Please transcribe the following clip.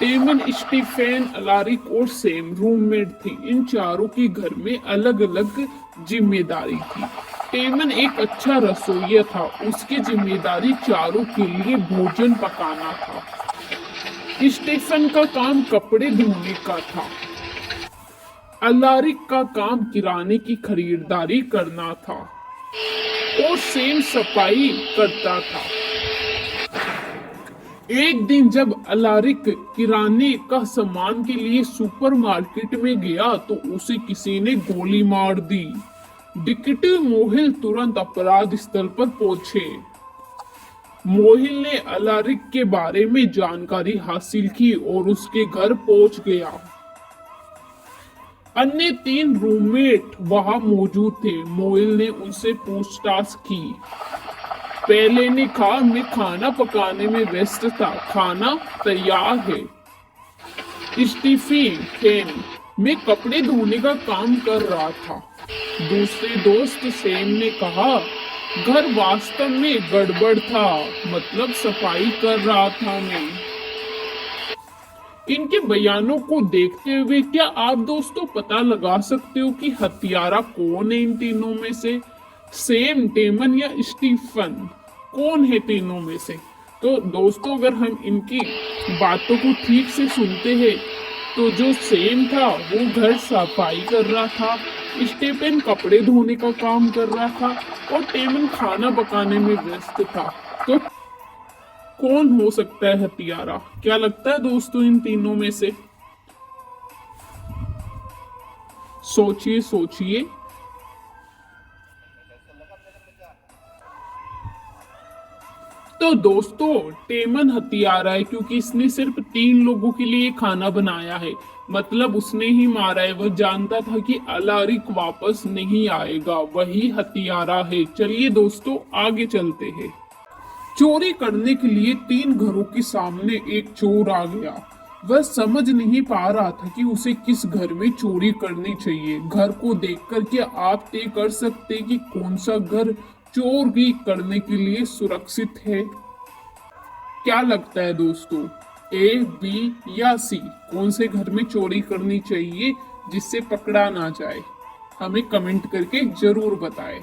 टेमन, Stephen, Alaric और same roommate थे। इन चारों की घर में अलग अलग जिम्मेदारी थी। टेमन एक अच्छा रसोइया था। उसकी जिम्मेदारी चारों के लिए भोजन पकाना था। स्टीफन का काम कपड़े धोने का था। अलारिक का काम किराने की खरीदारी करना था और सेम सफाई करता था। एक दिन जब अलारिक किराने का सामान के लिए सुपरमार्केट में गया तो उसे किसी ने गोली मार दी। डिटेक्टिव मोहिल तुरंत अपराध स्थल पर पहुंचे। मोहिल ने अलारिक के बारे में जानकारी हासिल की और उसके घर पहुंच गया। अन्य 3 रूममेट वहां मौजूद थे। मोहिल ने उनसे पूछताछ की। पहले ने कहा, मैं खाना पकाने में व्यस्त था, खाना तैयार है। स्टीफन, मैं कपड़े धोने का काम कर रहा था। दूसरे दोस्त सेम ने कहा, घर वास्तव में गड़बड़ था, मतलब सफाई कर रहा था मैं। इनके बयानों को देखते हुए क्या आप दोस्तों पता लगा सकते हो कि हत्यारा कौन है इन तीनों में से? सेम, टेमन या स्टीफन? कौन है तीनों में से? तो दोस्तों अगर हम इनकी बातों को ठीक से सुनते हैं तो जो सेम था वो घर सफाई कर रहा था, स्टीफन कपड़े धोने का काम कर रहा था और टेमन खाना पकाने में व्यस्त था। तो कौन हो सकता है हत्यारा? क्या लगता है दोस्तों इन तीनों में से? सोचिए सोचिए। तो दोस्तों टेमन हत्यारा है क्योंकि इसने सिर्फ 3 लोगों के लिए खाना बनाया है, मतलब उसने ही मारा है। वह जानता था कि अलारिक वापस नहीं आएगा, वही हत्यारा है। चलिए दोस्तों आगे चलते हैं। चोरी करने के लिए 3 घरों के सामने एक चोर आ गया। वह समझ नहीं पा रहा था कि उसे किस घर में चोरी करनी चाहिए। घर को देखकर क्या आप तय कर सकते कि कौन सा घर चोरी करने के लिए सुरक्षित है? क्या लगता है दोस्तों, ए, बी या सी? कौन से घर में चोरी करनी चाहिए जिससे पकड़ा ना जाए? हमें कमेंट करके जरूर बताएं।